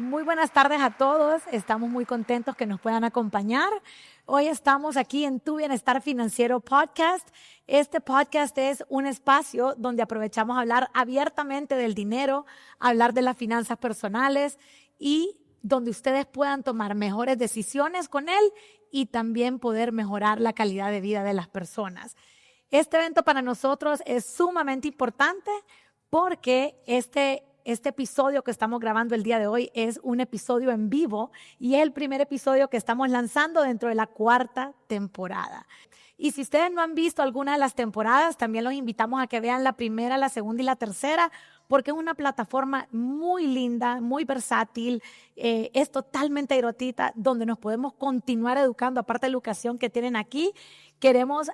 Muy buenas tardes a todos. Estamos muy contentos que nos puedan acompañar. Hoy estamos aquí en Tu Bienestar Financiero Podcast. Este podcast es un espacio donde aprovechamos a hablar abiertamente del dinero, hablar de las finanzas personales y donde ustedes puedan tomar mejores decisiones con él y también poder mejorar la calidad de vida de las personas. Este evento para nosotros es sumamente importante porque este episodio que estamos grabando el día de hoy es un episodio en vivo y es el primer episodio que estamos lanzando dentro de la 4ª temporada. Y si ustedes no han visto alguna de las temporadas, también los invitamos a que vean la primera, la segunda y la tercera, porque es una plataforma muy linda, muy versátil, es totalmente gratuita, donde nos podemos continuar educando, aparte de la educación que tienen aquí. Queremos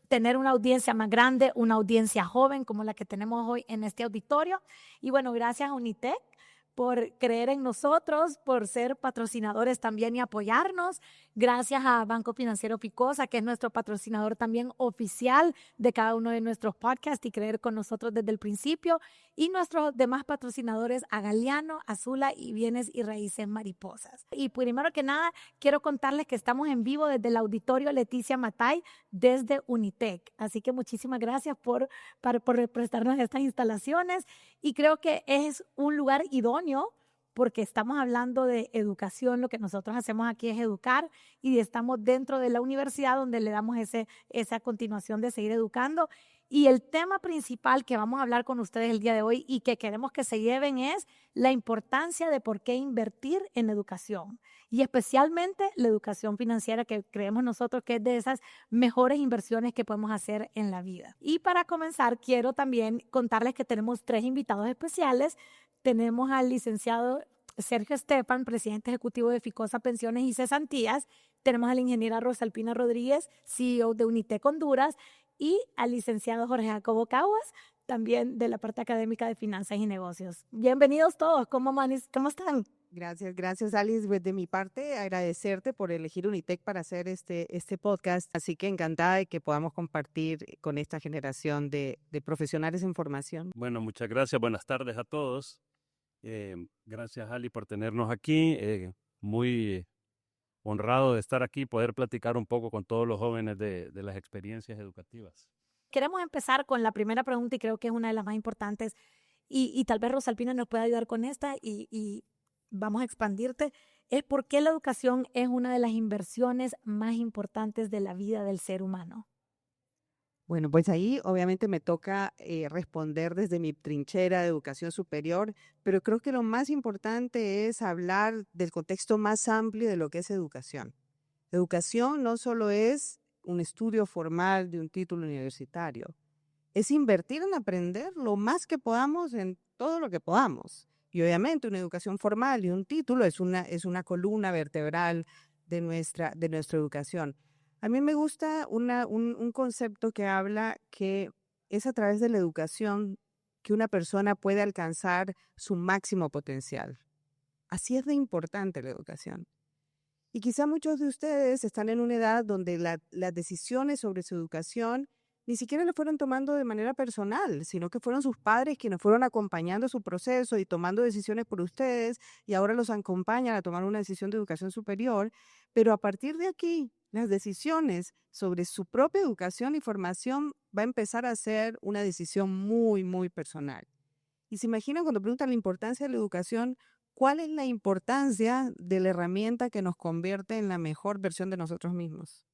tener una audiencia más grande, una audiencia joven como la que tenemos hoy en este auditorio. Y bueno, gracias a Unitec por creer en nosotros, por ser patrocinadores también y apoyarnos. Gracias a Banco Financiero Picosa, que es nuestro patrocinador también oficial de cada uno de nuestros podcasts y creer con nosotros desde el principio. Y nuestros demás patrocinadores, a Galeano, Azula y Bienes y Raíces Mariposas. Y primero que nada, quiero contarles que estamos en vivo desde el auditorio Leticia Matay, desde Unitec. Así que muchísimas gracias por prestarnos estas instalaciones. Y creo que es un lugar idóneo porque estamos hablando de educación. Lo que nosotros hacemos aquí es educar y estamos dentro de la universidad donde le damos esa continuación de seguir educando. Y el tema principal que vamos a hablar con ustedes el día de hoy y que queremos que se lleven es la importancia de por qué invertir en educación y especialmente la educación financiera, que creemos nosotros que es de esas mejores inversiones que podemos hacer en la vida. Y para comenzar, quiero también contarles que tenemos 3 invitados especiales. Tenemos al licenciado Sergio Estefan, presidente ejecutivo de Ficosa Pensiones y Cesantías. Tenemos a la ingeniera Rosalpina Rodríguez, CEO de Unitec Honduras, y al licenciado Jorge Jacobo Caguas, también de la parte académica de Finanzas y Negocios. Bienvenidos todos. ¿Cómo están? Gracias Alice. Pues de mi parte, agradecerte por elegir Unitec para hacer este podcast. Así que encantada de que podamos compartir con esta generación de profesionales en formación. Bueno, muchas gracias. Buenas tardes a todos. Gracias, Ali, por tenernos aquí. Muy honrado de estar aquí y poder platicar un poco con todos los jóvenes de las experiencias educativas. Queremos empezar con la primera pregunta y creo que es una de las más importantes y tal vez Rosalpina nos pueda ayudar con esta y vamos a expandirte. Es por qué la educación es una de las inversiones más importantes de la vida del ser humano. Bueno, pues ahí obviamente me toca responder desde mi trinchera de educación superior, pero creo que lo más importante es hablar del contexto más amplio de lo que es educación. Educación no solo es un estudio formal de un título universitario, es invertir en aprender lo más que podamos en todo lo que podamos. Y obviamente una educación formal y un título es una columna vertebral de nuestra educación. A mí me gusta un concepto que habla que es a través de la educación que una persona puede alcanzar su máximo potencial. Así es de importante la educación. Y quizá muchos de ustedes están en una edad donde las decisiones sobre su educación ni siquiera lo fueron tomando de manera personal, sino que fueron sus padres quienes fueron acompañando su proceso y tomando decisiones por ustedes y ahora los acompañan a tomar una decisión de educación superior. Pero a partir de aquí, las decisiones sobre su propia educación y formación va a empezar a ser una decisión muy, muy personal. Y se imaginan cuando preguntan la importancia de la educación, ¿cuál es la importancia de la herramienta que nos convierte en la mejor versión de nosotros mismos?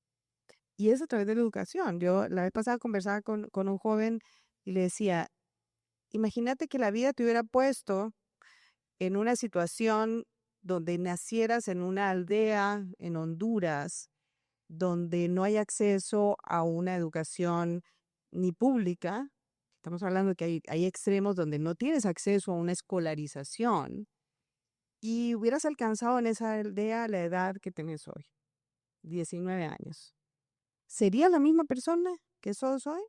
Y es a través de la educación. Yo la vez pasada conversaba con un joven y le decía, imagínate que la vida te hubiera puesto en una situación donde nacieras en una aldea en Honduras, donde no hay acceso a una educación ni pública. Estamos hablando de que hay extremos donde no tienes acceso a una escolarización y hubieras alcanzado en esa aldea la edad que tienes hoy, 19 años. ¿Sería la misma persona que sos hoy?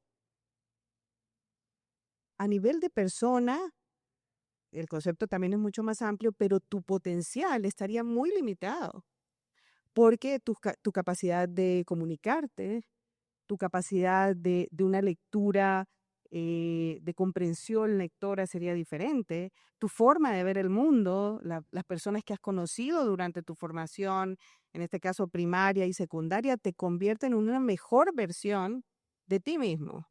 A nivel de persona, el concepto también es mucho más amplio, pero tu potencial estaría muy limitado, porque tu capacidad de comunicarte, tu capacidad de una lectura de comprensión lectora sería diferente. Tu forma de ver el mundo, las personas que has conocido durante tu formación, en este caso primaria y secundaria, te convierten en una mejor versión de ti mismo.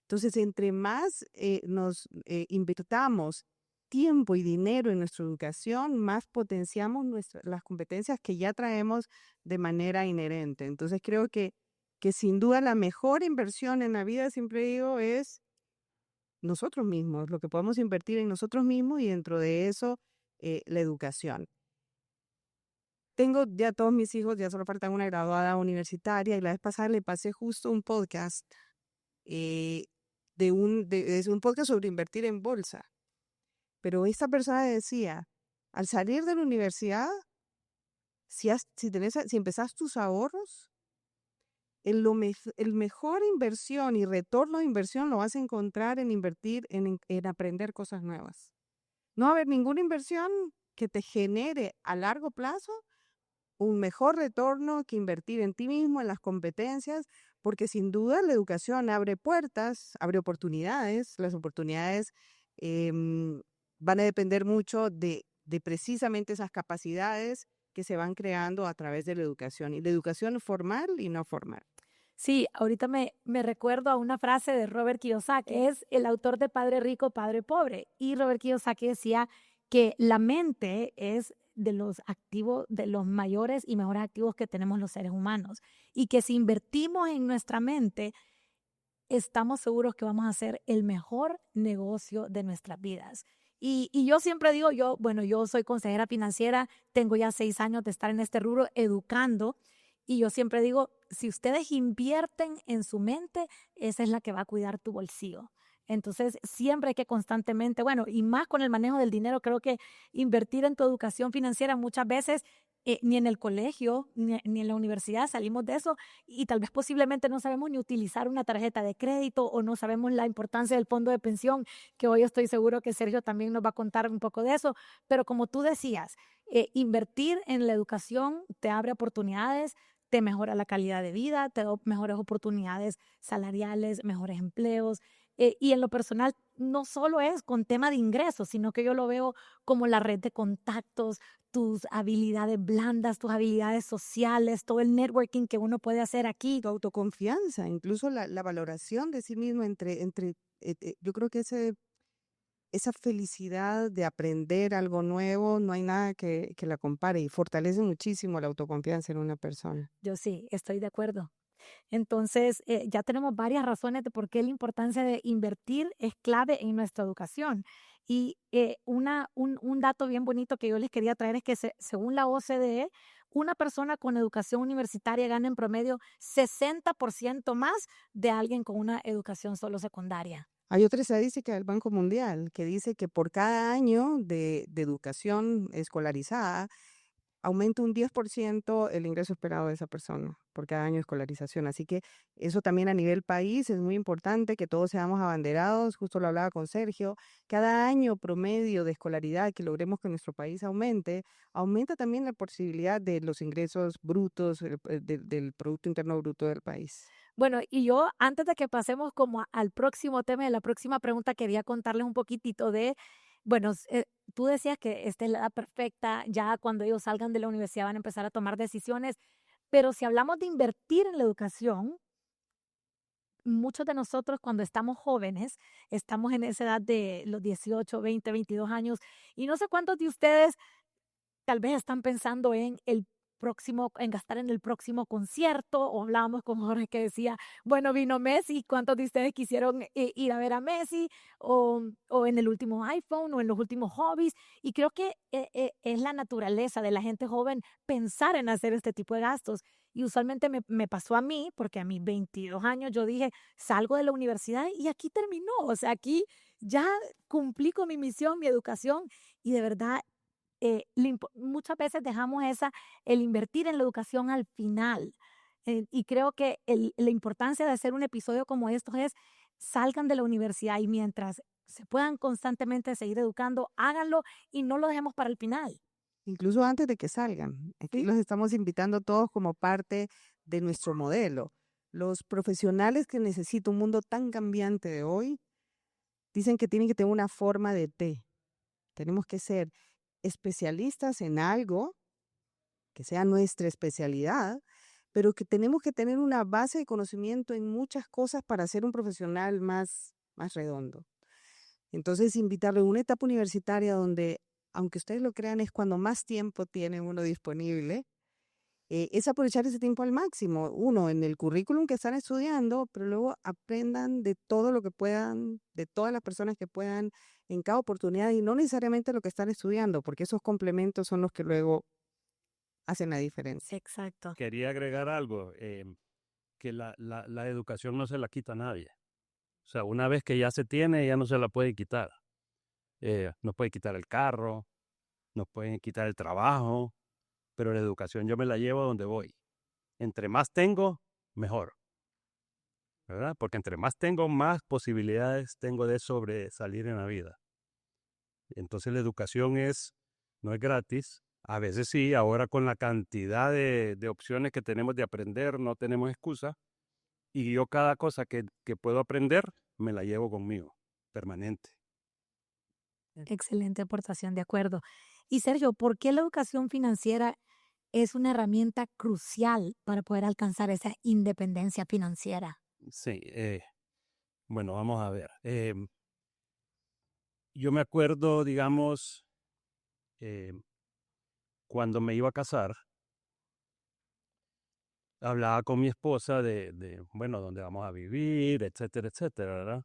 Entonces, entre más nos invirtamos tiempo y dinero en nuestra educación, más potenciamos las competencias que ya traemos de manera inherente. Entonces, creo que sin duda la mejor inversión en la vida, siempre digo, es nosotros mismos, lo que podemos invertir en nosotros mismos y dentro de eso, la educación. Tengo ya todos mis hijos, ya solo faltan una graduada universitaria y la vez pasada le pasé justo un podcast, eh, es un podcast sobre invertir en bolsa. Pero esta persona decía, al salir de la universidad, si empezás tus ahorros, el mejor inversión y retorno de inversión lo vas a encontrar en invertir en aprender cosas nuevas. No va a haber ninguna inversión que te genere a largo plazo un mejor retorno que invertir en ti mismo, en las competencias, porque sin duda la educación abre puertas, abre oportunidades. Las oportunidades van a depender mucho de precisamente esas capacidades que se van creando a través de la educación, y la educación formal y no formal. Sí, ahorita me recuerdo a una frase de Robert Kiyosaki, es el autor de Padre Rico, Padre Pobre. Y Robert Kiyosaki decía que la mente es de los activos, de los mayores y mejores activos que tenemos los seres humanos. Y que si invertimos en nuestra mente, estamos seguros que vamos a hacer el mejor negocio de nuestras vidas. Y yo siempre digo, yo soy consejera financiera, tengo ya 6 años de estar en este rubro educando, y yo siempre digo, si ustedes invierten en su mente, esa es la que va a cuidar tu bolsillo. Entonces, siempre hay que constantemente, y más con el manejo del dinero, creo que invertir en tu educación financiera muchas veces, ni en el colegio, ni en la universidad salimos de eso, y tal vez posiblemente no sabemos ni utilizar una tarjeta de crédito o no sabemos la importancia del fondo de pensión, que hoy estoy seguro que Sergio también nos va a contar un poco de eso. Pero como tú decías, invertir en la educación te abre oportunidades, te mejora la calidad de vida, te da mejores oportunidades salariales, mejores empleos. Y en lo personal, no solo es con tema de ingresos, sino que yo lo veo como la red de contactos, tus habilidades blandas, tus habilidades sociales, todo el networking que uno puede hacer aquí. Tu autoconfianza, incluso la valoración de sí mismo yo creo que esa felicidad de aprender algo nuevo, no hay nada que la compare, y fortalece muchísimo la autoconfianza en una persona. Yo sí, estoy de acuerdo. Entonces, ya tenemos varias razones de por qué la importancia de invertir es clave en nuestra educación. Y un dato bien bonito que yo les quería traer es que según la OCDE, una persona con educación universitaria gana en promedio 60% más de alguien con una educación solo secundaria. Hay otra estadística del Banco Mundial que dice que por cada año de educación escolarizada, aumenta un 10% el ingreso esperado de esa persona por cada año de escolarización. Así que eso también a nivel país es muy importante, que todos seamos abanderados. Justo lo hablaba con Sergio, cada año promedio de escolaridad que logremos que nuestro país aumente, aumenta también la posibilidad de los ingresos brutos del Producto Interno Bruto del país. Bueno, y yo antes de que pasemos como al próximo tema, de la próxima pregunta, quería contarles un poquitito tú decías que esta es la edad perfecta, ya cuando ellos salgan de la universidad van a empezar a tomar decisiones, pero si hablamos de invertir en la educación, muchos de nosotros cuando estamos jóvenes, estamos en esa edad de los 18, 20, 22 años, y no sé cuántos de ustedes tal vez están pensando en gastar en el próximo concierto, o hablábamos con Jorge que decía, bueno, vino Messi, ¿cuántos de ustedes quisieron ir a ver a Messi? O en el último iPhone, o en los últimos hobbies. Y creo que es la naturaleza de la gente joven pensar en hacer este tipo de gastos. Y usualmente me pasó a mí, porque a mis 22 años yo dije, salgo de la universidad y aquí terminó. O sea, aquí ya cumplí con mi misión, mi educación, y de verdad muchas veces dejamos el invertir en la educación al final. Y creo que la importancia de hacer un episodio como estos es, salgan de la universidad y mientras se puedan constantemente seguir educando, háganlo y no lo dejemos para el final. Incluso antes de que salgan. Aquí ¿Sí? los estamos invitando todos como parte de nuestro modelo. Los profesionales que necesita un mundo tan cambiante de hoy dicen que tienen que tener una forma de T. Tenemos que ser especialistas en algo que sea nuestra especialidad, pero que tenemos que tener una base de conocimiento en muchas cosas para ser un profesional más redondo. Entonces, invitarlo en una etapa universitaria donde, aunque ustedes lo crean, es cuando más tiempo tiene uno disponible, es aprovechar ese tiempo al máximo. Uno, en el currículum que están estudiando, pero luego aprendan de todo lo que puedan, de todas las personas que puedan en cada oportunidad y no necesariamente lo que están estudiando, porque esos complementos son los que luego hacen la diferencia. Exacto. Quería agregar algo, que la educación no se la quita a nadie. O sea, una vez que ya se tiene, ya no se la puede quitar. Nos puede quitar el carro, nos pueden quitar el trabajo, pero la educación yo me la llevo a donde voy. Entre más tengo, mejor, ¿verdad? Porque entre más tengo, más posibilidades tengo de sobresalir en la vida. Entonces la educación no es gratis. A veces sí, ahora con la cantidad de opciones que tenemos de aprender, no tenemos excusa. Y yo cada cosa que puedo aprender, me la llevo conmigo, permanente. Excelente aportación, de acuerdo. Y Sergio, ¿por qué la educación financiera es una herramienta crucial para poder alcanzar esa independencia financiera? Sí, bueno, vamos a ver. Yo me acuerdo, digamos, cuando me iba a casar, hablaba con mi esposa bueno, dónde vamos a vivir, etcétera, etcétera, ¿verdad?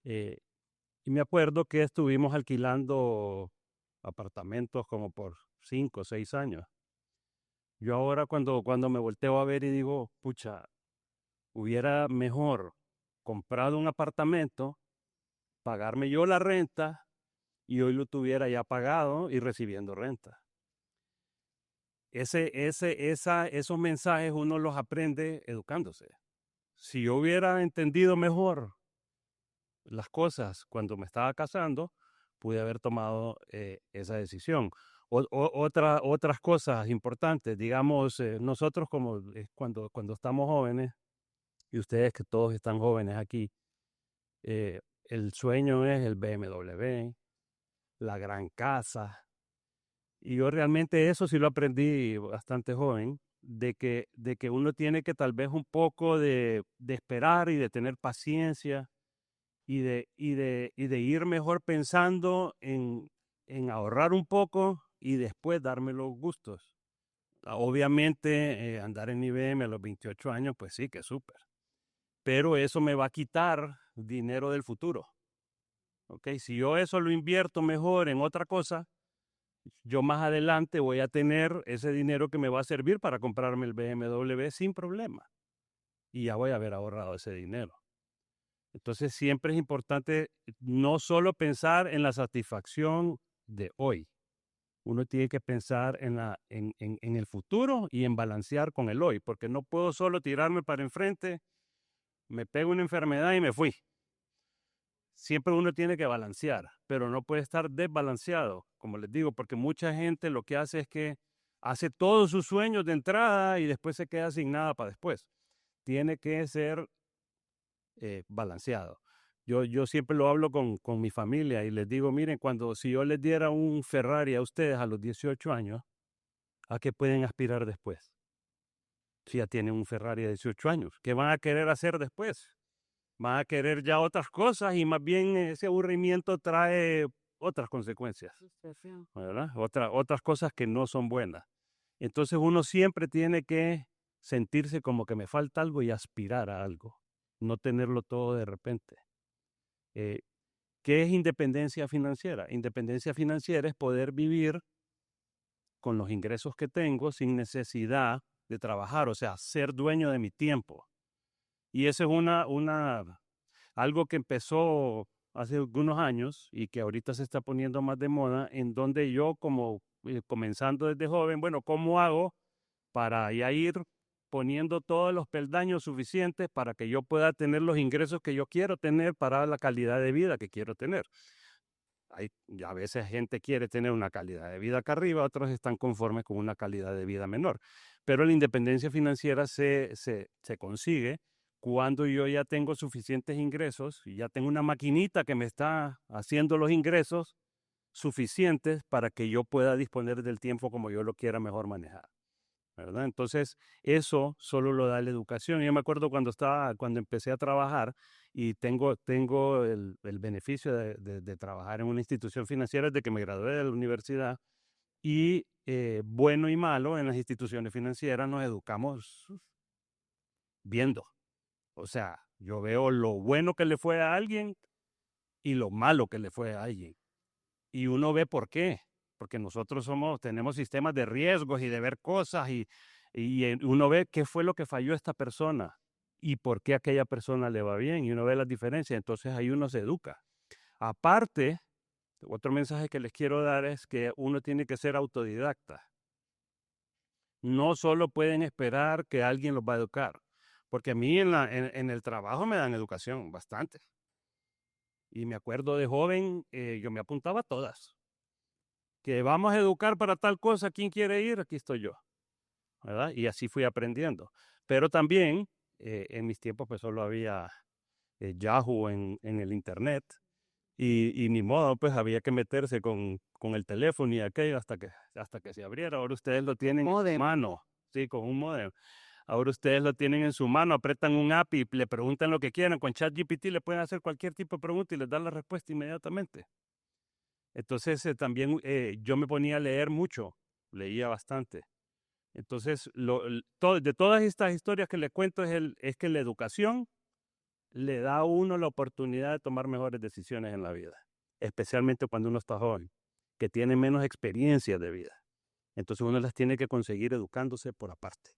Y me acuerdo que estuvimos alquilando apartamentos como por 5 o 6 años. Yo ahora cuando me volteo a ver y digo, pucha, hubiera mejor comprado un apartamento, pagarme yo la renta y hoy lo tuviera ya pagado y recibiendo renta. Esos mensajes uno los aprende educándose. Si yo hubiera entendido mejor las cosas cuando me estaba casando, pude haber tomado esa decisión. Otras cosas importantes, digamos, nosotros cuando estamos jóvenes, y ustedes que todos están jóvenes aquí, el sueño es el BMW, la gran casa. Y yo realmente eso sí lo aprendí bastante joven, de que uno tiene que tal vez un poco de esperar y de tener paciencia y de ir mejor pensando en ahorrar un poco y después darme los gustos. Obviamente, andar en IBM a los 28 años, pues sí, que es súper. Pero eso me va a quitar dinero del futuro. ¿Ok? Si yo eso lo invierto mejor en otra cosa, yo más adelante voy a tener ese dinero que me va a servir para comprarme el BMW sin problema. Y ya voy a haber ahorrado ese dinero. Entonces siempre es importante no solo pensar en la satisfacción de hoy. Uno tiene que pensar en el futuro y en balancear con el hoy, porque no puedo solo tirarme para enfrente, me pego una enfermedad y me fui. Siempre uno tiene que balancear, pero no puede estar desbalanceado, como les digo, porque mucha gente lo que hace es que hace todos sus sueños de entrada y después se queda sin nada para después. Tiene que ser balanceado. Yo siempre lo hablo con mi familia y les digo, miren, si yo les diera un Ferrari a ustedes a los 18 años, ¿a qué pueden aspirar después? Si ya tienen un Ferrari de 18 años, ¿qué van a querer hacer después? Van a querer ya otras cosas y más bien ese aburrimiento trae otras consecuencias, ¿verdad? Otras cosas que no son buenas. Entonces uno siempre tiene que sentirse como que me falta algo y aspirar a algo, no tenerlo todo de repente. ¿Qué es independencia financiera? Independencia financiera es poder vivir con los ingresos que tengo sin necesidad de trabajar, o sea, ser dueño de mi tiempo. Y eso es algo que empezó hace algunos años y que ahorita se está poniendo más de moda, en donde yo comenzando desde joven, bueno, ¿cómo hago para ya ir poniendo todos los peldaños suficientes para que yo pueda tener los ingresos que yo quiero tener para la calidad de vida que quiero tener? a veces gente quiere tener una calidad de vida acá arriba, otros están conformes con una calidad de vida menor. Pero la independencia financiera se consigue cuando yo ya tengo suficientes ingresos y ya tengo una maquinita que me está haciendo los ingresos suficientes para que yo pueda disponer del tiempo como yo lo quiera mejor manejar, ¿verdad? Entonces, eso solo lo da la educación. Yo me acuerdo cuando empecé a trabajar y tengo el beneficio de trabajar en una institución financiera desde que me gradué de la universidad y bueno y malo en las instituciones financieras nos educamos viendo. O sea, yo veo lo bueno que le fue a alguien y lo malo que le fue a alguien. Y uno ve por qué. Porque nosotros tenemos sistemas de riesgos y de ver cosas y uno ve qué fue lo que falló esta persona y por qué a aquella persona le va bien y uno ve las diferencias. Entonces ahí uno se educa. Aparte, otro mensaje que les quiero dar es que uno tiene que ser autodidacta. No solo pueden esperar que alguien los va a educar, porque a mí en el trabajo me dan educación bastante. Y me acuerdo de joven, yo me apuntaba a todas. Que vamos a educar para tal cosa, ¿quién quiere ir? Aquí estoy yo, ¿verdad? Y así fui aprendiendo. Pero también, en mis tiempos, pues solo había Yahoo en el internet. Y ni modo, pues había que meterse con el teléfono y aquello hasta que se abriera. Ahora ustedes lo tienen en su Módem. mano, sí, con un modem. Ahora ustedes lo tienen en su mano, apretan un app y le preguntan lo que quieran. Con ChatGPT le pueden hacer cualquier tipo de pregunta y les dan la respuesta inmediatamente. Entonces también yo me ponía a leer mucho, leía bastante. Entonces, de todas estas historias que les cuento es que la educación le da a uno la oportunidad de tomar mejores decisiones en la vida, especialmente cuando uno está joven, que tiene menos experiencia de vida. Entonces uno las tiene que conseguir educándose por aparte.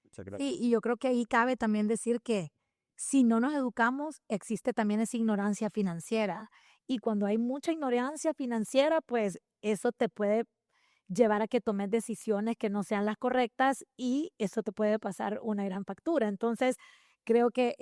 Muchas gracias. Sí, y yo creo que ahí cabe también decir que si no nos educamos, existe también esa ignorancia financiera. Y cuando hay mucha ignorancia financiera, pues eso te puede llevar a que tomes decisiones que no sean las correctas y eso te puede pasar una gran factura. Entonces, creo que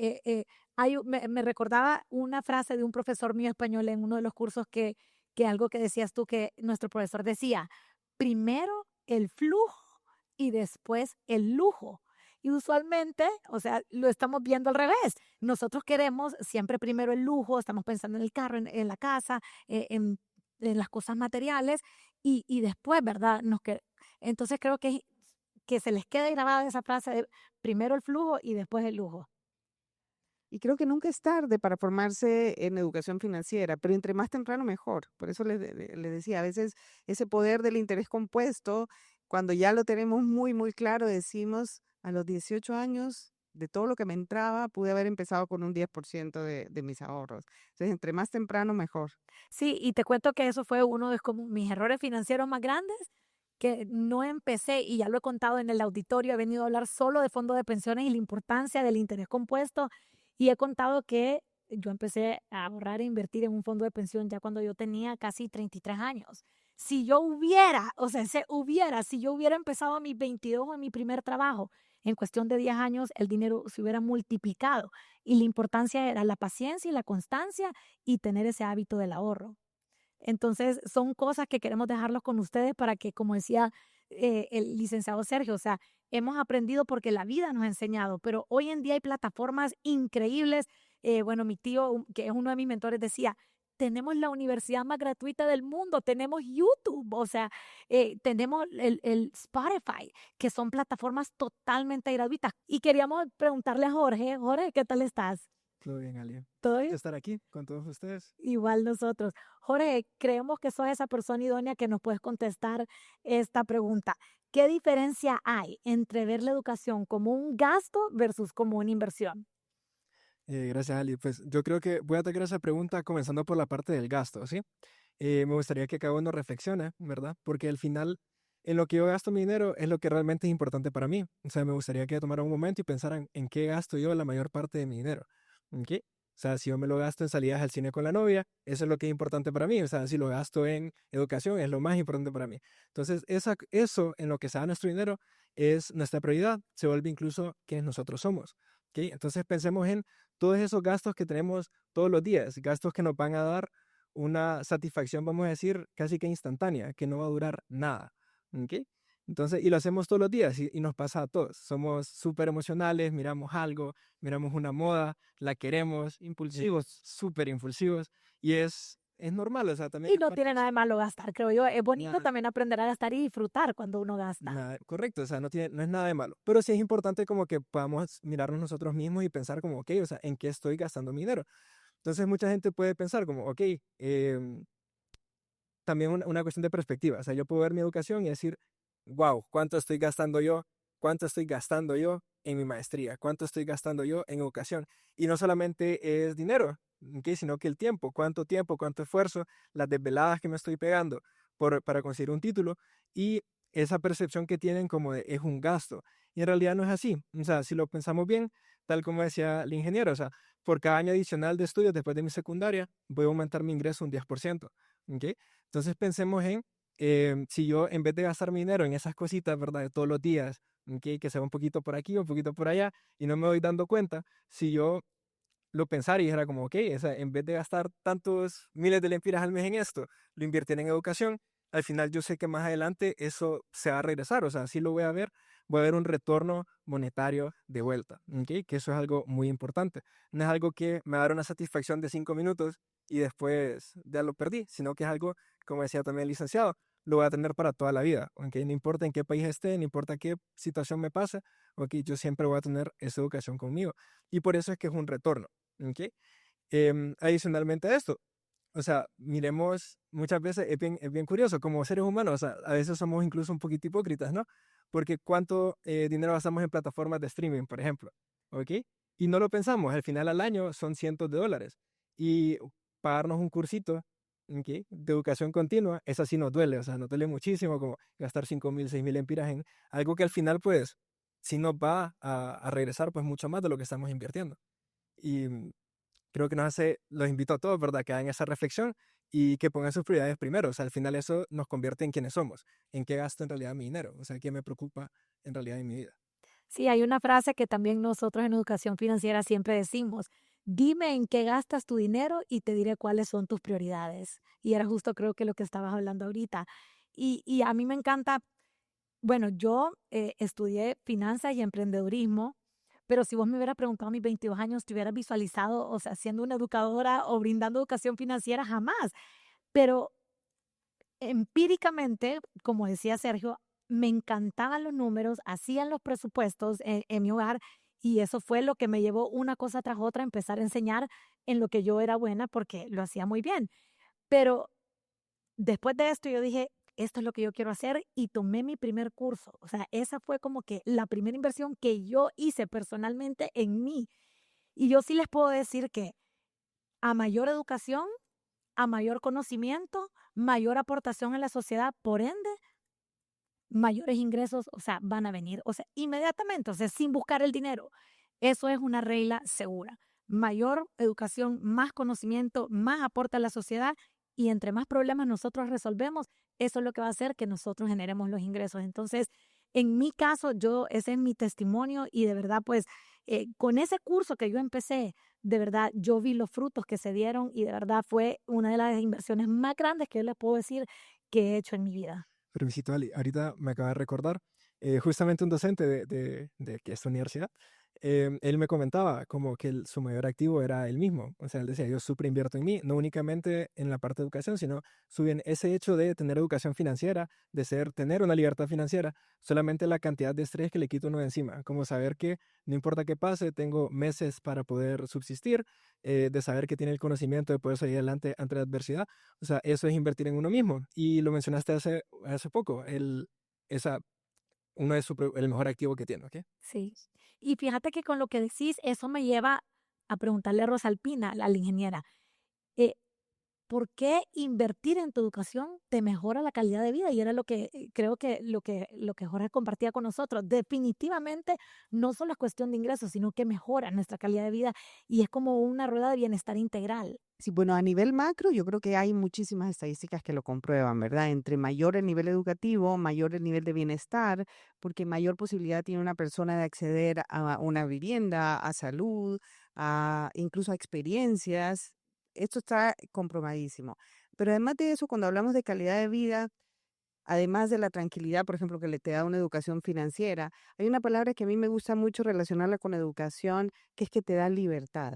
me recordaba una frase de un profesor mío español en uno de los cursos que algo que decías tú, que nuestro profesor decía, primero el flujo y después el lujo. Y usualmente, o sea, lo estamos viendo al revés. Nosotros queremos siempre primero el lujo, estamos pensando en el carro, en la casa, en las cosas materiales y después, ¿verdad? Entonces creo que se les quede grabada esa frase de primero el flujo y después el lujo. Y creo que nunca es tarde para formarse en educación financiera, pero entre más temprano mejor. Por eso les decía, a veces ese poder del interés compuesto, cuando ya lo tenemos muy, muy claro, decimos a los 18 años, de todo lo que me entraba, pude haber empezado con un 10% de mis ahorros. Entonces, entre más temprano, mejor. Sí, y te cuento que eso fue uno de como mis errores financieros más grandes, que no empecé, y ya lo he contado en el auditorio, he venido a hablar solo de fondos de pensiones y la importancia del interés compuesto, y he contado que yo empecé a ahorrar e invertir en un fondo de pensión ya cuando yo tenía casi 33 años. Si yo hubiera, o sea, si yo hubiera empezado a mis 22 en mi primer trabajo, en cuestión de 10 años el dinero se hubiera multiplicado y la importancia era la paciencia y la constancia y tener ese hábito del ahorro. Entonces, son cosas que queremos dejarlos con ustedes para que, como decía el licenciado Sergio, o sea, hemos aprendido porque la vida nos ha enseñado, pero hoy en día hay plataformas increíbles. Bueno, mi tío, que es uno de mis mentores, decía, tenemos la universidad más gratuita del mundo, tenemos YouTube, o sea, tenemos el Spotify, que son plataformas totalmente gratuitas. Y queríamos preguntarle a Jorge, Jorge, ¿qué tal estás? Todo bien, Ali. ¿Todo De bien? estar aquí con todos ustedes. Igual nosotros. Jorge, creemos que sos esa persona idónea que nos puedes contestar esta pregunta. ¿Qué diferencia hay entre ver la educación como un gasto versus como una inversión? Gracias, Ali. Pues yo creo que voy a atacar esa pregunta comenzando por la parte del gasto, ¿sí? Me gustaría que cada uno reflexione, ¿verdad? Porque al final, en lo que yo gasto mi dinero es lo que realmente es importante para mí. O sea, me gustaría que tomaran un momento y pensaran en qué gasto yo la mayor parte de mi dinero. ¿Ok? O sea, si yo me lo gasto en salidas al cine con la novia, eso es lo que es importante para mí. O sea, si lo gasto en educación, es lo más importante para mí. Entonces, eso en lo que se da nuestro dinero es nuestra prioridad. Se vuelve incluso quienes nosotros somos. ¿Ok? Entonces, pensemos en todos esos gastos que tenemos todos los días, gastos que nos van a dar una satisfacción, vamos a decir, casi que instantánea, que no va a durar nada. ¿Ok? Entonces, y lo hacemos todos los días y nos pasa a todos. Somos súper emocionales, miramos algo, miramos una moda, la queremos, impulsivos, súper impulsivos, y es normal, o sea, también Y es no parte tiene nada de malo gastar, creo yo. Es bonito nada, también aprender a gastar y disfrutar cuando uno gasta. correcto, o sea, no es nada de malo, pero sí es importante como que podamos mirarnos nosotros mismos y pensar como, ok, o sea, ¿en qué estoy gastando mi dinero? Entonces, mucha gente puede pensar como, ok, también una cuestión de perspectiva. O sea, yo puedo ver mi educación y decir, wow, ¿cuánto estoy gastando yo? ¿Cuánto estoy gastando yo en mi maestría? ¿Cuánto estoy gastando yo en educación? Y no solamente es dinero, ¿ok? Sino que el tiempo, cuánto esfuerzo, las desveladas que me estoy pegando para conseguir un título y esa percepción que tienen como de es un gasto. Y en realidad no es así. O sea, si lo pensamos bien, tal como decía el ingeniero, o sea, por cada año adicional de estudios después de mi secundaria, voy a aumentar mi ingreso un 10%. ¿Ok? Entonces pensemos en, si yo en vez de gastar mi dinero en esas cositas, ¿verdad? De todos los días, ¿ok? Que se va un poquito por aquí, un poquito por allá, y no me voy dando cuenta, si yo lo pensara y dijera como, ok, o sea, en vez de gastar tantos miles de lempiras al mes en esto, lo invirtiera en educación, al final yo sé que más adelante eso se va a regresar, o sea, sí lo voy a ver un retorno monetario de vuelta, ¿ok? Que eso es algo muy importante. No es algo que me va a dar una satisfacción de 5 minutos y después ya lo perdí, sino que es algo, como decía también el licenciado, lo voy a tener para toda la vida, ¿ok? No importa en qué país esté, no importa qué situación me pase, ¿ok? Yo siempre voy a tener esa educación conmigo. Y por eso es que es un retorno. ¿Ok? Adicionalmente a esto, o sea, miremos, muchas veces es bien curioso, como seres humanos, o sea, a veces somos incluso un poquito hipócritas, ¿no? Porque cuánto dinero gastamos en plataformas de streaming, por ejemplo, ¿ok? Y no lo pensamos, al final al año son cientos de dólares. Y pagarnos un cursito, ¿ok? De educación continua, eso sí nos duele, o sea, nos duele muchísimo como gastar 5.000, 6.000 empiras en algo que al final, pues, sí nos va a regresar, pues, mucho más de lo que estamos invirtiendo. Y creo que los invito a todos, ¿verdad? Que hagan esa reflexión y que pongan sus prioridades primero. O sea, al final eso nos convierte en quienes somos, en qué gasto en realidad mi dinero, o sea, qué me preocupa en realidad en mi vida. Sí, hay una frase que también nosotros en educación financiera siempre decimos, dime en qué gastas tu dinero y te diré cuáles son tus prioridades. Y era justo creo que lo que estabas hablando ahorita. Y a mí me encanta, bueno, yo estudié finanzas y emprendedurismo, pero si vos me hubieras preguntado a mis 22 años, te hubieras visualizado, o sea, siendo una educadora o brindando educación financiera, jamás. Pero empíricamente, como decía Sergio, me encantaban los números, hacían los presupuestos en mi hogar y eso fue lo que me llevó una cosa tras otra a empezar a enseñar en lo que yo era buena porque lo hacía muy bien. Pero después de esto yo dije, esto es lo que yo quiero hacer y tomé mi primer curso. O sea, esa fue como que la primera inversión que yo hice personalmente en mí. Y yo sí les puedo decir que a mayor educación, a mayor conocimiento, mayor aportación en la sociedad, por ende, mayores ingresos, o sea, van a venir, o sea, inmediatamente, o sea, sin buscar el dinero. Eso es una regla segura. Mayor educación, más conocimiento, más aporta a la sociedad y entre más problemas nosotros resolvemos, eso es lo que va a hacer que nosotros generemos los ingresos. Entonces, en mi caso, ese es mi testimonio y de verdad, pues, con ese curso que yo empecé, de verdad, yo vi los frutos que se dieron y de verdad fue una de las inversiones más grandes que yo les puedo decir que he hecho en mi vida. Permisito, Ali, ahorita me acaba de recordar, justamente un docente de que esta universidad, él me comentaba como que su mayor activo era él mismo. O sea, él decía, yo súper invierto en mí, no únicamente en la parte de educación, sino en ese hecho de tener educación financiera, tener una libertad financiera, solamente la cantidad de estrés que le quito uno de encima, como saber que no importa qué pase, tengo meses para poder subsistir, de saber que tiene el conocimiento de poder salir adelante ante la adversidad. O sea, eso es invertir en uno mismo. Y lo mencionaste hace poco, esa, el mejor activo que tiene, ¿ok? Sí. Y fíjate que con lo que decís, eso me lleva a preguntarle a Rosalpina, a la ingeniera, eh, ¿por qué invertir en tu educación te mejora la calidad de vida? Y era lo que creo que lo que Jorge compartía con nosotros. Definitivamente no solo es cuestión de ingresos, sino que mejora nuestra calidad de vida y es como una rueda de bienestar integral. Sí, bueno, a nivel macro, yo creo que hay muchísimas estadísticas que lo comprueban, ¿verdad? Entre mayor el nivel educativo, mayor el nivel de bienestar, porque mayor posibilidad tiene una persona de acceder a una vivienda, a salud, incluso a experiencias. esto está comprobadísimo. Pero además de eso, cuando hablamos de calidad de vida, además de la tranquilidad, por ejemplo, que le te da una educación financiera, hay una palabra que a mí me gusta mucho relacionarla con educación, que es que te da libertad,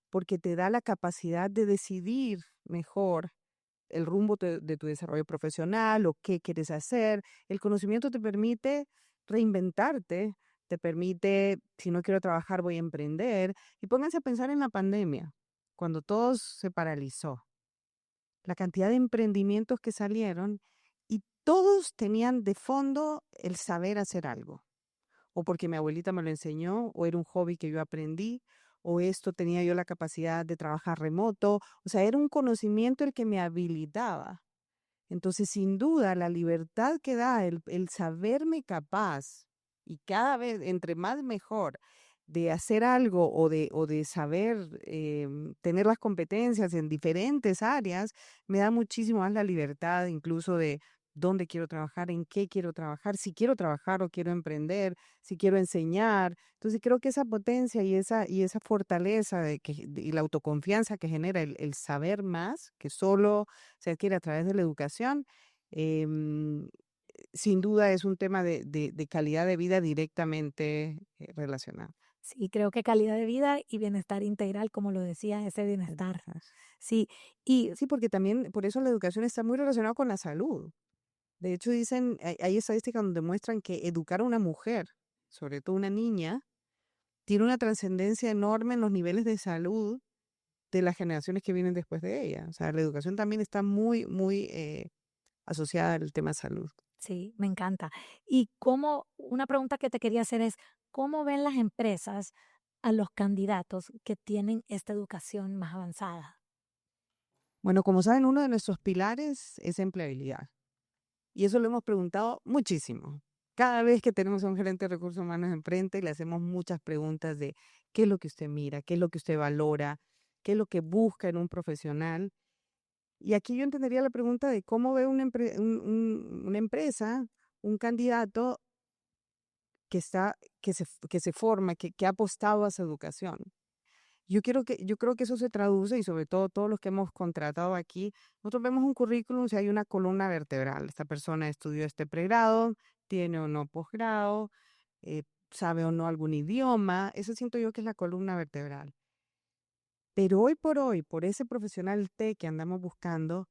porque te da la capacidad de decidir mejor el rumbo de tu desarrollo profesional o qué quieres hacer. El conocimiento te permite reinventarte, te permite, si no quiero trabajar, voy a emprender. Y pónganse a pensar en la pandemia, cuando todo se paralizó, la cantidad de emprendimientos que salieron y todos tenían de fondo el saber hacer algo o porque mi abuelita me lo enseñó, o era un hobby que yo aprendí, o esto tenía yo la capacidad de trabajar remoto, o sea, era un conocimiento el que me habilitaba. Entonces, sin duda, la libertad que da el saberme capaz, y cada vez, entre más mejor, de hacer algo o de saber tener las competencias en diferentes áreas, me da muchísimo más la libertad incluso de dónde quiero trabajar, en qué quiero trabajar, si quiero trabajar o quiero emprender, si quiero enseñar. Entonces creo que esa potencia y esa fortaleza y la autoconfianza que genera el saber más, que solo se adquiere a través de la educación, em, sin duda es un tema de calidad de vida directamente relacionado. Sí, creo que calidad de vida y bienestar integral, como lo decía, ese bienestar. Ajá. Sí, y Sí, porque también por eso la educación está muy relacionada con la salud. De hecho, dicen, hay estadísticas donde muestran que educar a una mujer, sobre todo una niña, tiene una trascendencia enorme en los niveles de salud de las generaciones que vienen después de ella. O sea, la educación también está muy, muy asociada al tema salud. sí, me encanta. Y cómo, una pregunta que te quería hacer es, ¿cómo ven las empresas a los candidatos que tienen esta educación más avanzada? Bueno, como saben, uno de nuestros pilares es empleabilidad. Y eso lo hemos preguntado muchísimo. Cada vez que tenemos a un gerente de recursos humanos enfrente, le hacemos muchas preguntas de qué es lo que usted mira, qué es lo que usted valora, qué es lo que busca en un profesional. Y aquí yo entendería la pregunta de cómo ve una empresa, un candidato que se forma, que ha apostado a su educación. Yo creo que eso se traduce, y sobre todo todos los que hemos contratado aquí, nosotros vemos un currículum si hay una columna vertebral. Esta persona estudió este pregrado, tiene o no posgrado, eh, sabe o no algún idioma. Eso siento yo que es la columna vertebral. Pero hoy por hoy, por ese profesional T que andamos buscando,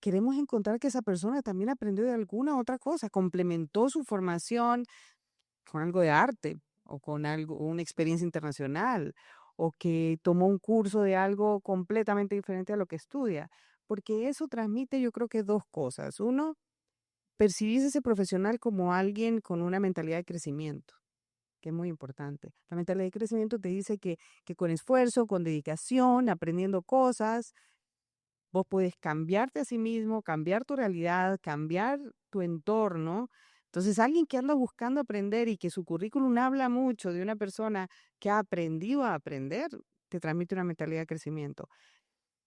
queremos encontrar que esa persona también aprendió de alguna otra cosa, complementó su formación con algo de arte o con algo, una experiencia internacional o que tomó un curso de algo completamente diferente a lo que estudia, porque eso transmite yo creo que dos cosas. Uno, percibís ese profesional como alguien con una mentalidad de crecimiento, que es muy importante. La mentalidad de crecimiento te dice que con esfuerzo, con dedicación, aprendiendo cosas, vos puedes cambiarte a sí mismo, cambiar tu realidad, cambiar tu entorno. Entonces, alguien que anda buscando aprender y que su currículum habla mucho de una persona que ha aprendido a aprender, te transmite una mentalidad de crecimiento.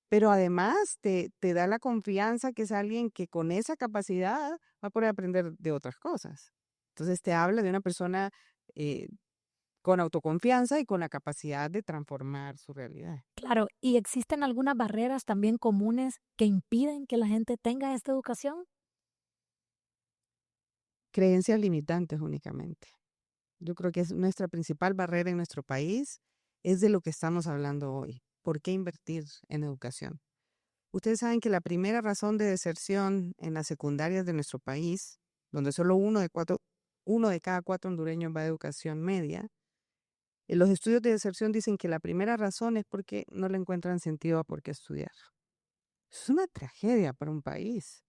Pero además te da la confianza que es alguien que con esa capacidad va a poder aprender de otras cosas. Entonces, te habla de una persona eh, con autoconfianza y con la capacidad de transformar su realidad. Claro, ¿y existen algunas barreras también comunes que impiden que la gente tenga esta educación? Creencias limitantes únicamente. Yo creo que es nuestra principal barrera en nuestro país, es de lo que estamos hablando hoy. ¿Por qué invertir en educación? Ustedes saben que la primera razón de deserción en las secundarias de nuestro país, donde solo uno de cada cuatro hondureños va a educación media, los estudios de deserción dicen que la primera razón es porque no le encuentran sentido a por qué estudiar. Es una tragedia para un país.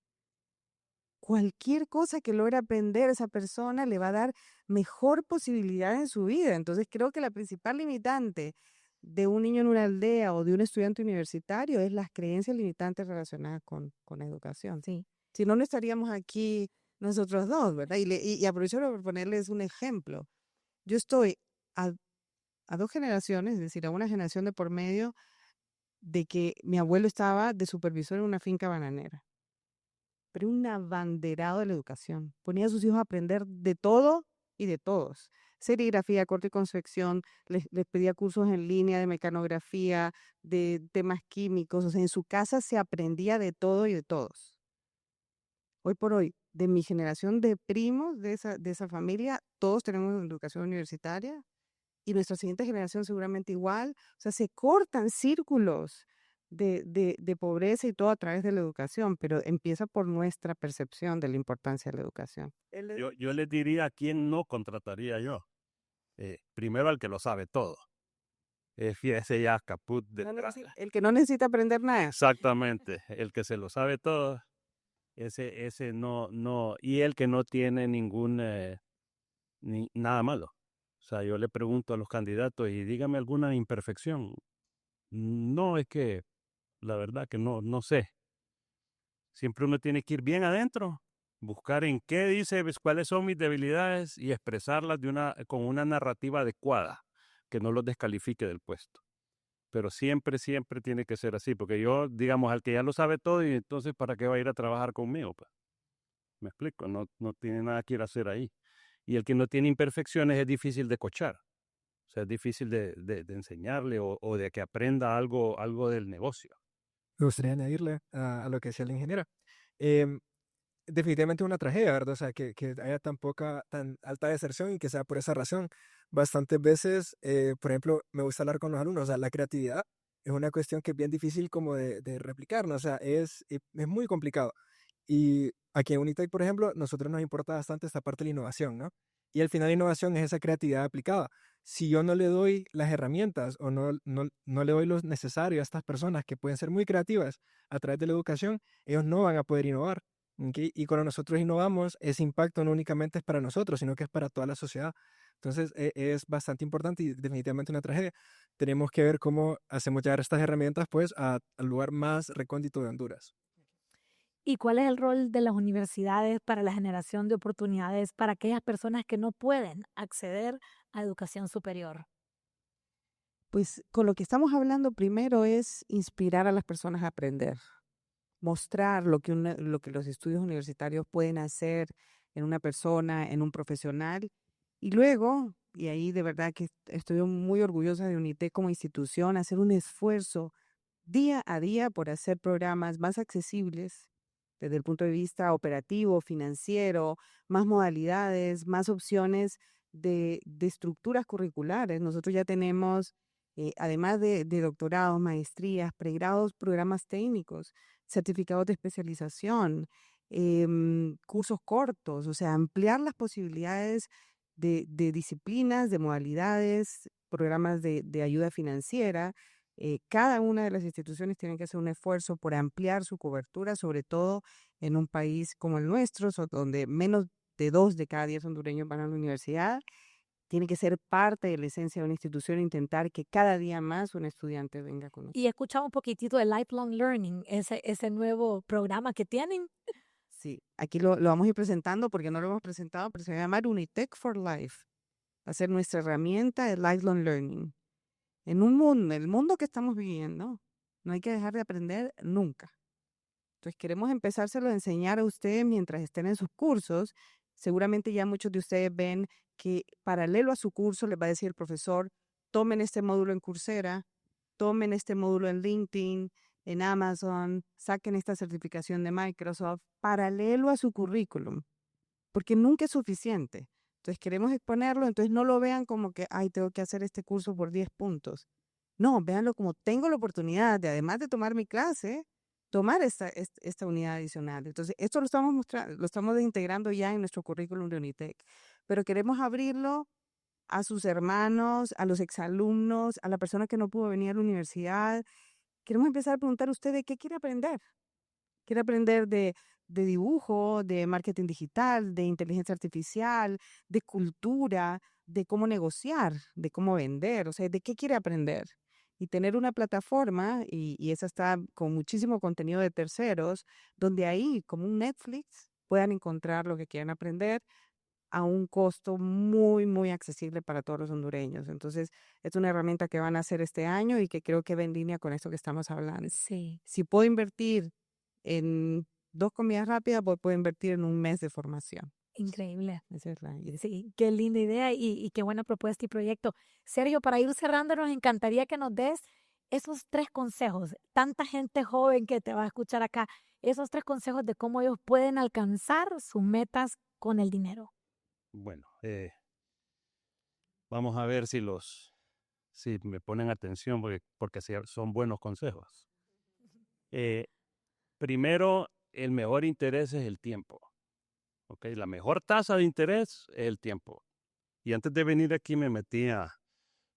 Cualquier cosa que logre aprender esa persona le va a dar mejor posibilidad en su vida. Entonces creo que la principal limitante de un niño en una aldea o de un estudiante universitario es las creencias limitantes relacionadas con la educación. Sí. Si no, no estaríamos aquí nosotros dos, ¿verdad? Y aprovecho para ponerles un ejemplo. Yo estoy a, a dos generaciones, es decir, a una generación de por medio de que mi abuelo estaba de supervisor en una finca bananera, pero un abanderado de la educación. Ponía a sus hijos a aprender de todo y de todos. Serigrafía, corte y confección, les pedía cursos en línea de mecanografía, de temas químicos, o sea, en su casa se aprendía de todo y de todos. Hoy por hoy, de mi generación de primos de esa familia, todos tenemos educación universitaria y nuestra siguiente generación seguramente igual. O sea, se cortan círculos de pobreza y todo a través de la educación, pero empieza por nuestra percepción de la importancia de la educación. Yo les diría a quién no contrataría yo. Primero al que lo sabe todo. Fíjese ya, caput de El que no necesita aprender nada. Exactamente, el que se lo sabe todo, ese no, y el que no tiene nada malo. O sea, yo le pregunto a los candidatos y dígame alguna imperfección. No, es que la verdad que no sé. Siempre uno tiene que ir bien adentro, buscar en qué dice, pues, cuáles son mis debilidades y expresarlas con una narrativa adecuada, que no los descalifique del puesto. Pero siempre tiene que ser así, porque yo, digamos, al que ya lo sabe todo, y entonces, ¿para qué va a ir a trabajar conmigo? Pues? ¿Me explico? No tiene nada que ir a hacer ahí. Y el que no tiene imperfecciones es difícil de coachar. O sea, es difícil de enseñarle o de que aprenda algo del negocio. Me gustaría añadirle a lo que decía la ingeniera. Em, Definitivamente una tragedia, ¿verdad? O sea, que haya tan alta deserción y que sea por esa razón. Bastantes veces, por ejemplo, me gusta hablar con los alumnos, o sea, la creatividad es una cuestión que es bien difícil como de replicar, ¿no? O sea, es muy complicado. Y aquí en Unitec, por ejemplo, nosotros nos importa bastante esta parte de la innovación, ¿no? Y al final la innovación es esa creatividad aplicada. Si yo no le doy las herramientas o no le doy lo necesario a estas personas que pueden ser muy creativas a través de la educación, ellos no van a poder innovar. ¿Ok? Y cuando nosotros innovamos, ese impacto no únicamente es para nosotros, sino que es para toda la sociedad. Entonces, es bastante importante y definitivamente una tragedia. Tenemos que ver cómo hacemos llegar estas herramientas pues al lugar más recóndito de Honduras. ¿Y cuál es el rol de las universidades para la generación de oportunidades para aquellas personas que no pueden acceder a educación superior? Pues con lo que estamos hablando primero es inspirar a las personas a aprender, mostrar lo que los estudios universitarios pueden hacer en una persona, en un profesional. Y luego, y ahí de verdad que estoy muy orgullosa de UNITEC como institución, hacer un esfuerzo día a día por hacer programas más accesibles desde el punto de vista operativo, financiero, más modalidades, más opciones de estructuras curriculares. Nosotros ya tenemos, además de doctorados, maestrías, pregrados, programas técnicos, certificados de especialización, cursos cortos, o sea, ampliar las posibilidades de disciplinas, de modalidades, programas de ayuda financiera. Cada una de las instituciones tiene que hacer un esfuerzo por ampliar su cobertura, sobre todo en un país como el nuestro, donde menos de 2 de cada 10 hondureños van a la universidad. Tiene que ser parte de la esencia de una institución intentar que cada día más un estudiante venga con nosotros. Y he escuchado un poquitito de Lifelong Learning, ese nuevo programa que tienen. Sí, aquí lo vamos a ir presentando porque no lo hemos presentado, pero se va a llamar Unitec for Life. Va a ser nuestra herramienta de Lifelong Learning. En el mundo que estamos viviendo, no hay que dejar de aprender nunca. Entonces queremos empezárselo a enseñar a ustedes mientras estén en sus cursos. Seguramente ya muchos de ustedes ven que paralelo a su curso les va a decir el profesor, tomen este módulo en Coursera, tomen este módulo en LinkedIn, en Amazon, saquen esta certificación de Microsoft, paralelo a su currículum, porque nunca es suficiente. Entonces queremos exponerlo, entonces no lo vean como que, ay, tengo que hacer este curso por 10 puntos. No, véanlo como tengo la oportunidad de, además de tomar mi clase, tomar esta unidad adicional. Entonces, esto lo estamos mostrando, lo estamos integrando ya en nuestro currículum de Unitec, pero queremos abrirlo a sus hermanos, a los exalumnos, a la persona que no pudo venir a la universidad. Queremos empezar a preguntar a usted de qué quiere aprender. Quiere aprender de dibujo, de marketing digital, de inteligencia artificial, de cultura, de cómo negociar, de cómo vender, o sea, de qué quiere aprender. Y tener una plataforma, y esa está con muchísimo contenido de terceros, donde ahí, como un Netflix, puedan encontrar lo que quieran aprender a un costo muy, muy accesible para todos los hondureños. Entonces, es una herramienta que van a hacer este año y que creo que va en línea con esto que estamos hablando. Sí. Si puedo invertir en 2 comidas rápidas, puedo invertir en un mes de formación. Increíble. Esa es la idea. Sí, qué linda idea y qué buena propuesta y proyecto. Sergio, para ir cerrando, nos encantaría que nos des esos 3 consejos. Tanta gente joven que te va a escuchar acá, esos 3 consejos de cómo ellos pueden alcanzar sus metas con el dinero. Bueno, vamos a ver si me ponen atención porque son buenos consejos. Eh, Primero, el mejor interés es el tiempo. ¿Ok? La mejor tasa de interés es el tiempo. Y antes de venir aquí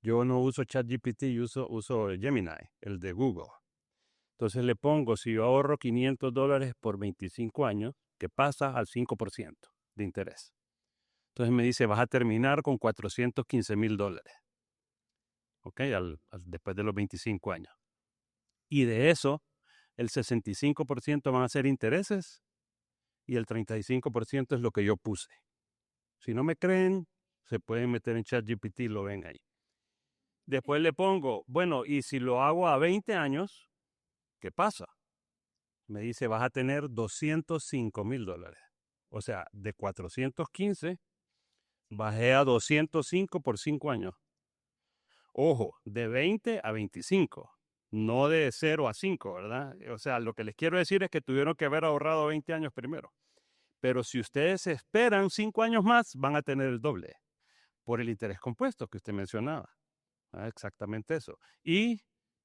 yo no uso ChatGPT, uso Gemini, el de Google. Entonces le pongo, si yo ahorro $500 por 25 años, que pasa al 5% de interés. Entonces me dice, vas a terminar con $415,000, ¿ok? Después de los 25 años. Y de eso, el 65% van a ser intereses y el 35% es lo que yo puse. Si no me creen, se pueden meter en ChatGPT y lo ven ahí. Después le pongo, bueno, y si lo hago a 20 años, ¿qué pasa? Me dice, vas a tener $205,000. O sea, de 415 bajé a 205 por 5 años. Ojo, de 20 a 25, no de 0 a 5, ¿verdad? O sea, lo que les quiero decir es que tuvieron que haber ahorrado 20 años primero. Pero si ustedes esperan 5 años más, van a tener el doble por el interés compuesto que usted mencionaba. Exactamente eso. Y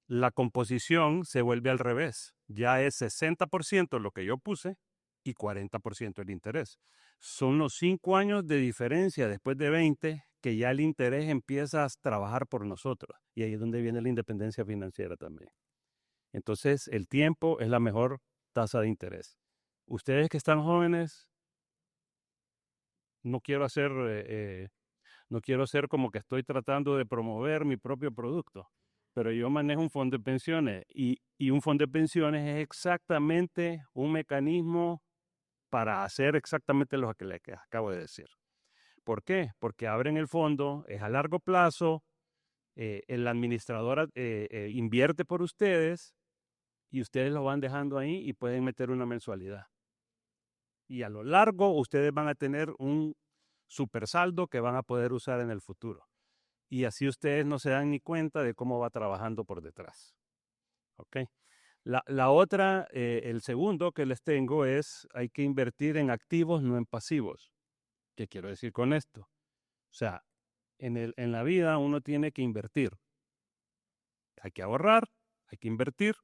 la composición se vuelve al revés. Ya es 60% lo que yo puse y 40% el interés. Son los 5 años de diferencia después de 20 que ya el interés empieza a trabajar por nosotros. Y ahí es donde viene la independencia financiera también. Entonces, el tiempo es la mejor tasa de interés. Ustedes que están jóvenes, no quiero hacer como que estoy tratando de promover mi propio producto, pero yo manejo un fondo de pensiones y un fondo de pensiones es exactamente un mecanismo para hacer exactamente lo que les acabo de decir. ¿Por qué? Porque abren el fondo, es a largo plazo, la administradora invierte por ustedes y ustedes lo van dejando ahí y pueden meter una mensualidad. Y a lo largo ustedes van a tener un super saldo que van a poder usar en el futuro. Y así ustedes no se dan ni cuenta de cómo va trabajando por detrás. ¿Ok? La otra, el segundo que les tengo es, hay que invertir en activos, no en pasivos. ¿Qué quiero decir con esto? O sea, en la vida uno tiene que invertir. Hay que ahorrar, hay que invertir.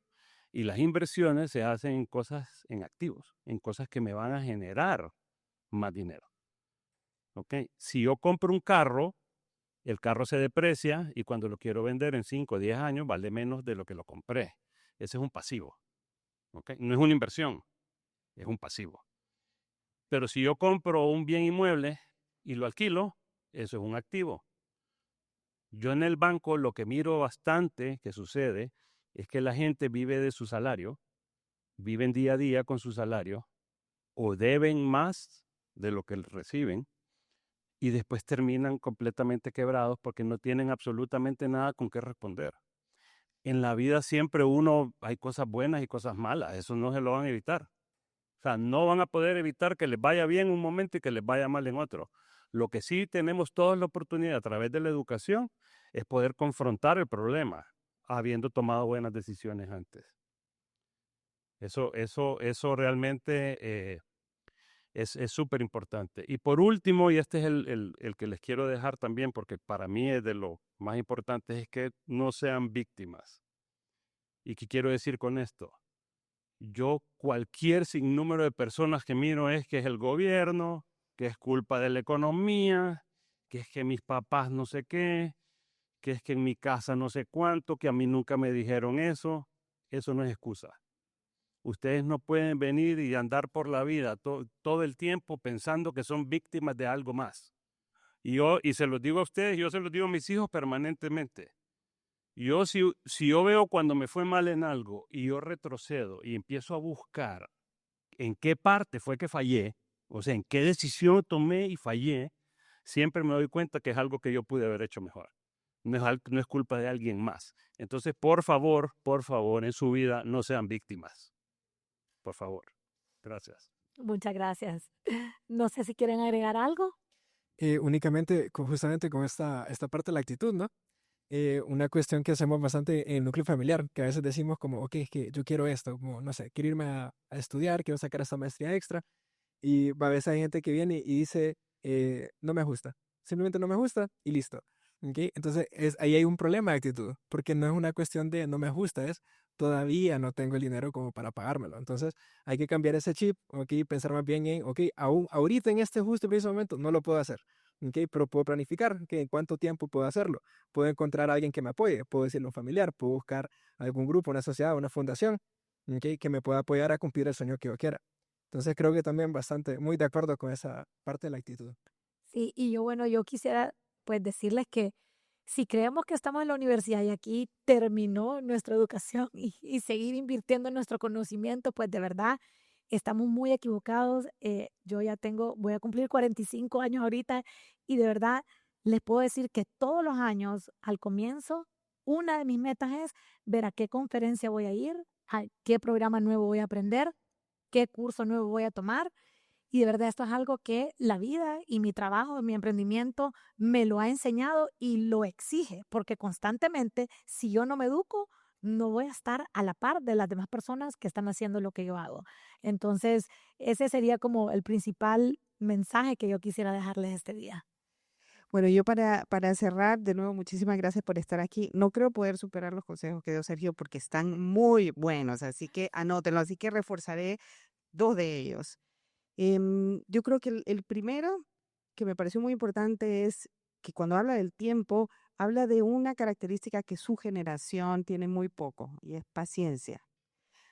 Y las inversiones se hacen en activos, en cosas que me van a generar más dinero. ¿Ok? Si yo compro un carro, el carro se deprecia y cuando lo quiero vender en 5 o 10 años vale menos de lo que lo compré. Ese es un pasivo. ¿Ok? No es una inversión, es un pasivo. Pero si yo compro un bien inmueble y lo alquilo, eso es un activo. Yo en el banco lo que miro bastante que sucede es que la gente vive de su salario, viven día a día con su salario o deben más de lo que reciben y después terminan completamente quebrados porque no tienen absolutamente nada con qué responder. En la vida siempre hay cosas buenas y cosas malas, eso no se lo van a evitar. O sea, no van a poder evitar que les vaya bien un momento y que les vaya mal en otro. Lo que sí tenemos toda la oportunidad a través de la educación es poder confrontar el problema, habiendo tomado buenas decisiones antes. Eso realmente es súper importante. Y por último, y este es el que les quiero dejar también, porque para mí es de lo más importante, es que no sean víctimas. ¿Y qué quiero decir con esto? Yo cualquier sinnúmero de personas que miro es que es el gobierno, que es culpa de la economía, que es que mis papás no sé qué, que es que en mi casa no sé cuánto, que a mí nunca me dijeron eso. Eso no es excusa. Ustedes no pueden venir y andar por la vida todo el tiempo pensando que son víctimas de algo más. Y se los digo a ustedes, yo se los digo a mis hijos permanentemente. Si yo veo cuando me fue mal en algo y yo retrocedo y empiezo a buscar en qué parte fue que fallé, o sea, en qué decisión tomé y fallé, siempre me doy cuenta que es algo que yo pude haber hecho mejor. No es culpa de alguien más. Entonces, por favor, en su vida no sean víctimas. Por favor. Gracias. Muchas gracias. No sé si quieren agregar algo. Únicamente, justamente con esta parte de la actitud, ¿no? Una cuestión que hacemos bastante en el núcleo familiar, que a veces decimos como, ok, es que yo quiero esto, como, no sé, quiero irme a estudiar, quiero sacar esta maestría extra, y a veces hay gente que viene y dice, no me gusta, simplemente no me gusta y listo. ¿Ok? Entonces, ahí hay un problema de actitud, porque no es una cuestión de no me gusta, es todavía no tengo el dinero como para pagármelo. Entonces, hay que cambiar ese chip, ¿ok? Pensar más bien en, ok, aún ahorita en este justo y preciso momento no lo puedo hacer, ¿ok? Pero puedo planificar, que en cuánto tiempo puedo hacerlo. Puedo encontrar a alguien que me apoye, puedo decirle a un familiar, puedo buscar algún grupo, una sociedad, una fundación, ¿ok? Que me pueda apoyar a cumplir el sueño que yo quiera. Entonces creo que también bastante, muy de acuerdo con esa parte de la actitud. Sí, y yo, bueno, yo quisiera pues decirles que si creemos que estamos en la universidad y aquí terminó nuestra educación y seguir invirtiendo en nuestro conocimiento, pues de verdad estamos muy equivocados. Yo ya voy a cumplir 45 años ahorita y de verdad les puedo decir que todos los años al comienzo, una de mis metas es ver a qué conferencia voy a ir, a qué programa nuevo voy a aprender, qué curso nuevo voy a tomar. Y de verdad esto es algo que la vida y mi trabajo, mi emprendimiento me lo ha enseñado y lo exige, porque constantemente, si yo no me educo, no voy a estar a la par de las demás personas que están haciendo lo que yo hago. Entonces, ese sería como el principal mensaje que yo quisiera dejarles este día. Bueno, yo para cerrar, de nuevo, muchísimas gracias por estar aquí. No creo poder superar los consejos que dio Sergio porque están muy buenos, así que anótenlo, así que reforzaré dos de ellos. Yo creo que el primero, que me pareció muy importante, es que cuando habla del tiempo, habla de una característica que su generación tiene muy poco, y es paciencia.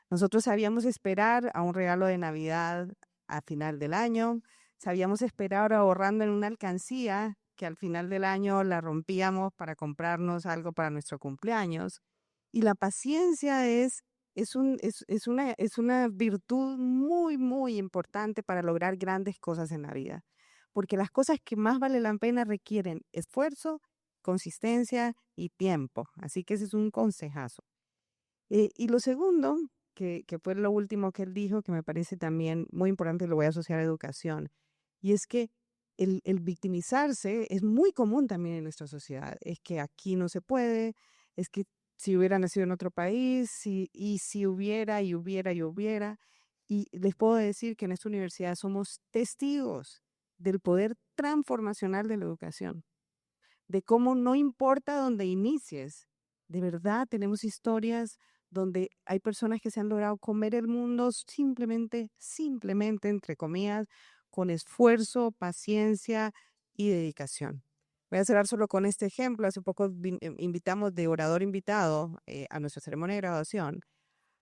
Nosotros sabíamos esperar a un regalo de Navidad a final del año, sabíamos esperar ahorrando en una alcancía que al final del año la rompíamos para comprarnos algo para nuestro cumpleaños. Y la paciencia es una virtud muy, muy importante para lograr grandes cosas en la vida, porque las cosas que más vale la pena requieren esfuerzo, consistencia y tiempo. Así que ese es un consejazo. Y lo segundo, que fue lo último que él dijo, que me parece también muy importante, lo voy a asociar a educación, y es que el victimizarse es muy común también en nuestra sociedad. Es que aquí no se puede, es que si hubiera nacido en otro país, y si hubiera, y hubiera, y hubiera. Y les puedo decir que en esta universidad somos testigos del poder transformacional de la educación, de cómo no importa dónde inicies, de verdad tenemos historias donde hay personas que se han logrado comer el mundo simplemente, entre comillas, con esfuerzo, paciencia y dedicación. Voy a cerrar solo con este ejemplo. Hace poco invitamos de orador invitado a nuestra ceremonia de graduación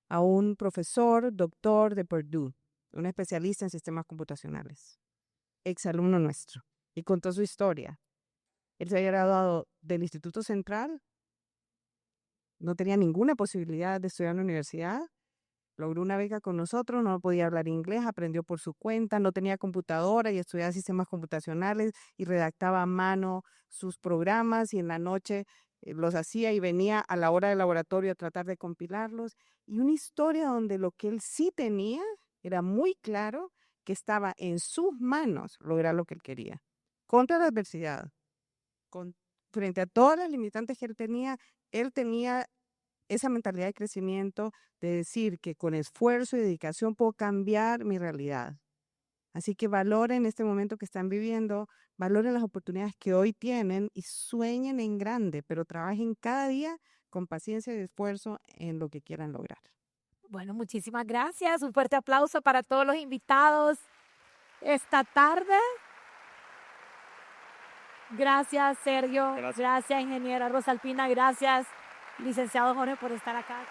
a un profesor, doctor de Purdue, un especialista en sistemas computacionales, exalumno nuestro, y contó su historia. Él se había graduado del Instituto Central, no tenía ninguna posibilidad de estudiar en la universidad, logró una beca con nosotros, no podía hablar inglés, aprendió por su cuenta, no tenía computadora y estudiaba sistemas computacionales y redactaba a mano sus programas y en la noche los hacía y venía a la hora del laboratorio a tratar de compilarlos. Y una historia donde lo que él sí tenía era muy claro que estaba en sus manos lograr lo que él quería, contra la adversidad. Con, frente a todas las limitantes que él tenía esa mentalidad de crecimiento, de decir que con esfuerzo y dedicación puedo cambiar mi realidad. Así que valoren este momento que están viviendo, valoren las oportunidades que hoy tienen y sueñen en grande, pero trabajen cada día con paciencia y esfuerzo en lo que quieran lograr. Bueno, muchísimas gracias. Un fuerte aplauso para todos los invitados esta tarde. Gracias, Sergio. Gracias, ingeniera Rosalpina. Gracias, licenciado Jorge, por estar acá.